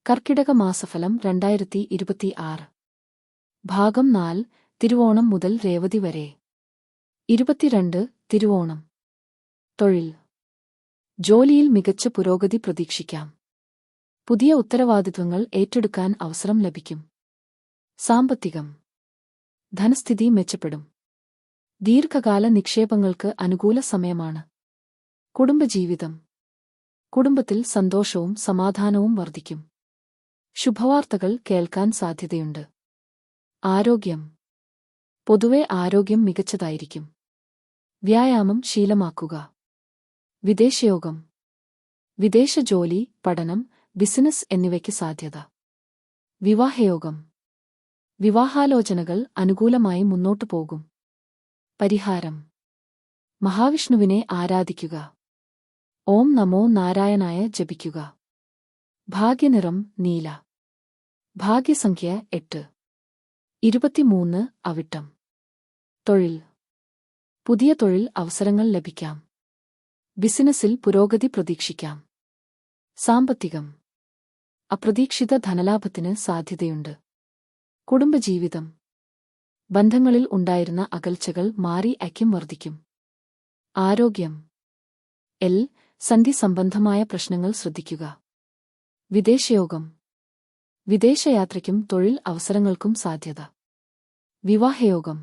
കർക്കിടക മാസഫലം 2026 ഭാഗം 4 തിരുവോണം മുതൽ രേവതി വരെ 22 തിരുവോണം തൊഴിൽ ജോലിയിൽ മികച്ച പുരോഗതി പ്രതീക്ഷിക്കാം. പുതിയ ഉത്തരവാദിത്വങ്ങൾ ഏറ്റെടുക്കാൻ അവസരം ലഭിക്കും. സാമ്പത്തികം ധനസ്ഥിതി മെച്ചപ്പെടും. ദീർഘകാല നിക്ഷേപങ്ങൾക്ക് അനുകൂല സമയമാണ്. കുടുംബജീവിതം കുടുംബത്തിൽ സന്തോഷവും സമാധാനവും വർദ്ധിക്കും. ശുഭവാർത്തകൾ കേൾക്കാൻ സാധ്യതയുണ്ട്. ആരോഗ്യം പൊതുവെ ആരോഗ്യം മികച്ചതായിരിക്കും. വ്യായാമം ശീലമാക്കുക. വിദേശയോഗം വിദേശ ജോലി, പഠനം, ബിസിനസ് എന്നിവയ്ക്ക് സാധ്യത. വിവാഹയോഗം വിവാഹാലോചനകൾ അനുകൂലമായി മുന്നോട്ടു പോകും. പരിഹാരം മഹാവിഷ്ണുവിനെ ആരാധിക്കുക. ഓം നമോ നാരായണായ ജപിക്കുക. ഭാഗ്യനിറം നീല. ഭാഗ്യസംഖ്യ 8. 23 അവിട്ടം. തൊഴിൽ പുതിയ തൊഴിൽ അവസരങ്ങൾ ലഭിക്കാം. ബിസിനസ്സിൽ പുരോഗതി പ്രതീക്ഷിക്കാം. സാമ്പത്തികം അപ്രതീക്ഷിത ധനലാഭത്തിന് സാധ്യതയുണ്ട്. കുടുംബജീവിതം ബന്ധങ്ങളിൽ ഉണ്ടായിരുന്ന അകൽച്ചകൾ മാറി ഐക്യം വർദ്ധിക്കും. ആരോഗ്യം സന്ധി സംബന്ധമായ പ്രശ്നങ്ങൾ ശ്രദ്ധിക്കുക. വിദേശയോഗം വിദേശയാത്രയ്ക്കും തൊഴിൽ അവസരങ്ങൾക്കും സാധ്യത. വിവാഹയോഗം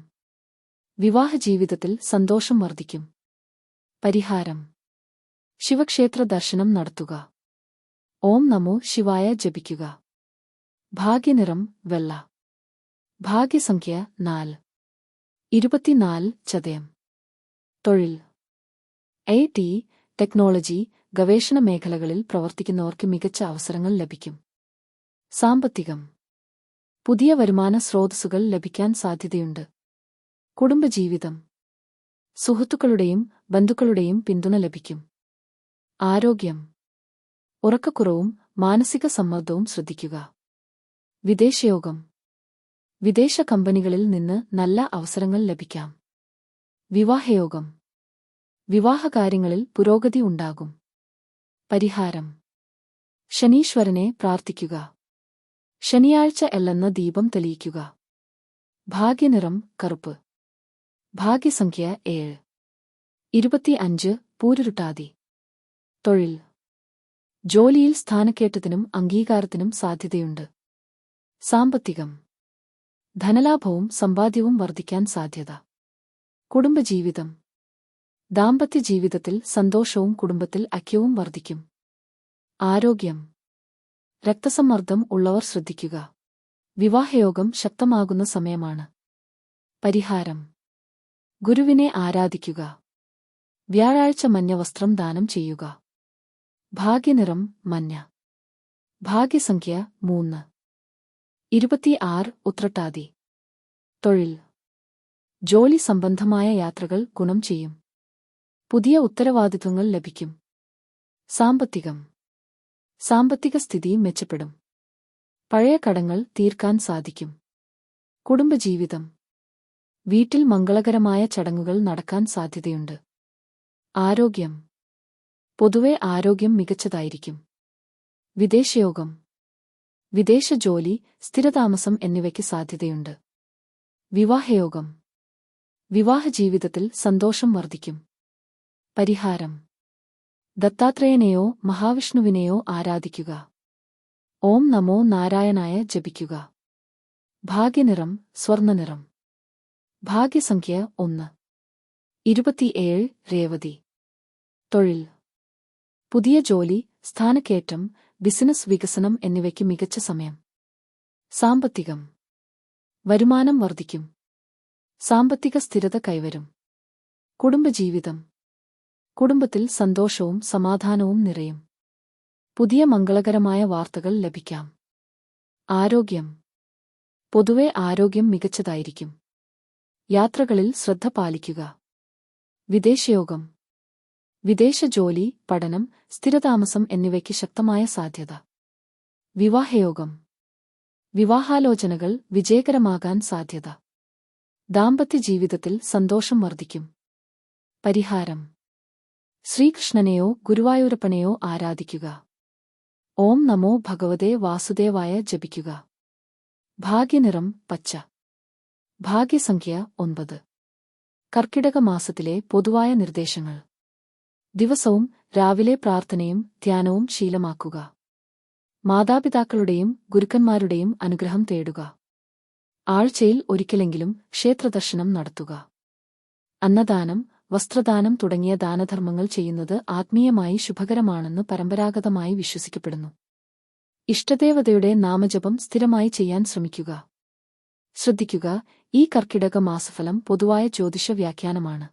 വിവാഹജീവിതത്തിൽ സന്തോഷം വർദ്ധിക്കും. പരിഹാരം ശിവക്ഷേത്ര ദർശനം നടത്തുക. ഓം നമോ ശിവായ ജപിക്കുക. ഭാഗ്യനിറം വെള്ള. ഭാഗ്യസംഖ്യ 4. 24 ചതയം. തൊഴിൽ ടെക്നോളജി, ഗവേഷണ മേഖലകളിൽ പ്രവർത്തിക്കുന്നവർക്ക് മികച്ച അവസരങ്ങൾ ലഭിക്കും. സാമ്പത്തികം പുതിയ വരുമാന സ്രോതസ്സുകൾ ലഭിക്കാൻ സാധ്യതയുണ്ട്. കുടുംബജീവിതം സുഹൃത്തുക്കളുടെയും ബന്ധുക്കളുടെയും പിന്തുണ ലഭിക്കും. ആരോഗ്യം ഉറക്കക്കുറവും മാനസിക സമ്മർദ്ദവും ശ്രദ്ധിക്കുക. വിദേശയോഗം വിദേശ കമ്പനികളിൽ നിന്ന് നല്ല അവസരങ്ങൾ ലഭിക്കാം. വിവാഹയോഗം വിവാഹകാര്യങ്ങളിൽ പുരോഗതി ഉണ്ടാകും. പരിഹാരം ശനീശ്വരനെ പ്രാർത്ഥിക്കുക. ശനിയാഴ്ച എള്ളെന്ന ദീപം തെളിയിക്കുക. ഭാഗ്യനിറം കറുപ്പ്. ഭാഗ്യസംഖ്യ 7. 25 പൂരുരുട്ടാതി. തൊഴിൽ ജോലിയിൽ സ്ഥാനക്കയറ്റത്തിനും അംഗീകാരത്തിനും സാധ്യതയുണ്ട്. സാമ്പത്തികം ധനലാഭവും സമ്പാദ്യവും വർദ്ധിക്കാൻ സാധ്യത. കുടുംബജീവിതം ദാമ്പത്യ ജീവിതത്തിൽ സന്തോഷവും കുടുംബത്തിൽ ഐക്യവും വർദ്ധിക്കും. ആരോഗ്യം രക്തസമ്മർദ്ദം ഉള്ളവർ ശ്രദ്ധിക്കുക. വിവാഹയോഗം ശക്തമാകുന്ന സമയമാണ്. പരിഹാരം ഗുരുവിനെ ആരാധിക്കുക. വ്യാഴാഴ്ച മഞ്ഞ വസ്ത്രം ദാനം ചെയ്യുക. ഭാഗ്യനിറം മഞ്ഞ. ഭാഗ്യസംഖ്യ 3. 26 ഉത്രട്ടാതി. തൊഴിൽ ജോലി സംബന്ധമായ യാത്രകൾ ഗുണം ചെയ്യും. പുതിയ ഉത്തരവാദിത്വങ്ങൾ ലഭിക്കും. സാമ്പത്തികം സാമ്പത്തിക സ്ഥിതി മെച്ചപ്പെടും. പഴയ കടങ്ങൾ തീർക്കാൻ സാധിക്കും. കുടുംബജീവിതം വീട്ടിൽ മംഗളകരമായ ചടങ്ങുകൾ നടക്കാൻ സാധ്യതയുണ്ട്. ആരോഗ്യം പൊതുവെ ആരോഗ്യം മികച്ചതായിരിക്കും. വിദേശയോഗം വിദേശ ജോലി, സ്ഥിരതാമസം എന്നിവയ്ക്ക് സാധ്യതയുണ്ട്. വിവാഹയോഗം വിവാഹജീവിതത്തിൽ സന്തോഷം വർദ്ധിക്കും. പരിഹാരം ദത്താത്രേയനെയോ മഹാവിഷ്ണുവിനെയോ ആരാധിക്കുക. ഓം നമോ നാരായണായ ജപിക്കുക. ഭാഗ്യനിറം സ്വർണ്ണനിറം. ഭാഗ്യസംഖ്യ 1. 27 രേവതി. തൊഴിൽ പുതിയ ജോലി, സ്ഥാനക്കയറ്റം, ബിസിനസ് വികസനം എന്നിവയ്ക്ക് മികച്ച സമയം. സാമ്പത്തികം വരുമാനം വർദ്ധിക്കും. സാമ്പത്തിക സ്ഥിരത കൈവരും. കുടുംബജീവിതം കുടുംബത്തിൽ സന്തോഷവും സമാധാനവും നിറയും. പുതിയ മംഗളകരമായ വാർത്തകൾ ലഭിക്കാം. ആരോഗ്യം പൊതുവെ ആരോഗ്യം മികച്ചതായിരിക്കും. യാത്രകളിൽ ശ്രദ്ധ പാലിക്കുക. വിദേശയോഗം വിദേശ ജോലി, പഠനം, സ്ഥിരതാമസം എന്നിവയ്ക്ക് ശക്തമായ സാധ്യത. വിവാഹയോഗം വിവാഹാലോചനകൾ വിജയകരമാകാൻ സാധ്യത. ദാമ്പത്യ ജീവിതത്തിൽ സന്തോഷം വർദ്ധിക്കും. പരിഹാരം ശ്രീകൃഷ്ണനെയോ ഗുരുവായൂരപ്പനെയോ ആരാധിക്കുക. ഓം നമോ ഭഗവതേ വാസുദേവായ ജപിക്കുക. ഭാഗ്യനിറം പച്ച. ഭാഗ്യസംഖ്യ 9. കർക്കിടക മാസത്തിലെ പൊതുവായ നിർദ്ദേശങ്ങൾ. ദിവസവും രാവിലെ പ്രാർത്ഥനയും ധ്യാനവും ശീലമാക്കുക. മാതാപിതാക്കളുടെയും ഗുരുക്കന്മാരുടെയും അനുഗ്രഹം തേടുക. ആഴ്ചയിൽ ഒരിക്കലെങ്കിലും ക്ഷേത്രദർശനം നടത്തുക. അന്നദാനം, വസ്ത്രദാനം തുടങ്ങിയ ദാനധർമ്മങ്ങൾ ചെയ്യുന്നത് ആത്മീയമായി ശുഭകരമാണെന്ന് പരമ്പരാഗതമായി വിശ്വസിക്കപ്പെടുന്നു. ഇഷ്ടദേവതയുടെ നാമജപം സ്ഥിരമായി ചെയ്യാൻ ശ്രമിക്കുക. ശ്രദ്ധിക്കുക, ഈ കർക്കിടക മാസഫലം പൊതുവായ ജ്യോതിഷ വ്യാഖ്യാനമാണ്.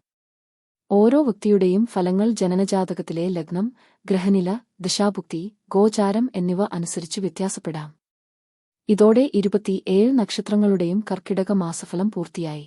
ഓരോ വ്യക്തിയുടെയും ഫലങ്ങൾ ജനനജാതകത്തിലെ ലഗ്നം, ഗ്രഹനില, ദശാഭുക്തി, ഗോചാരം എന്നിവ അനുസരിച്ച് വ്യത്യാസപ്പെടാം. ഇതോടെ 27 നക്ഷത്രങ്ങളുടെയും കർക്കിടക മാസഫലം പൂർത്തിയായി.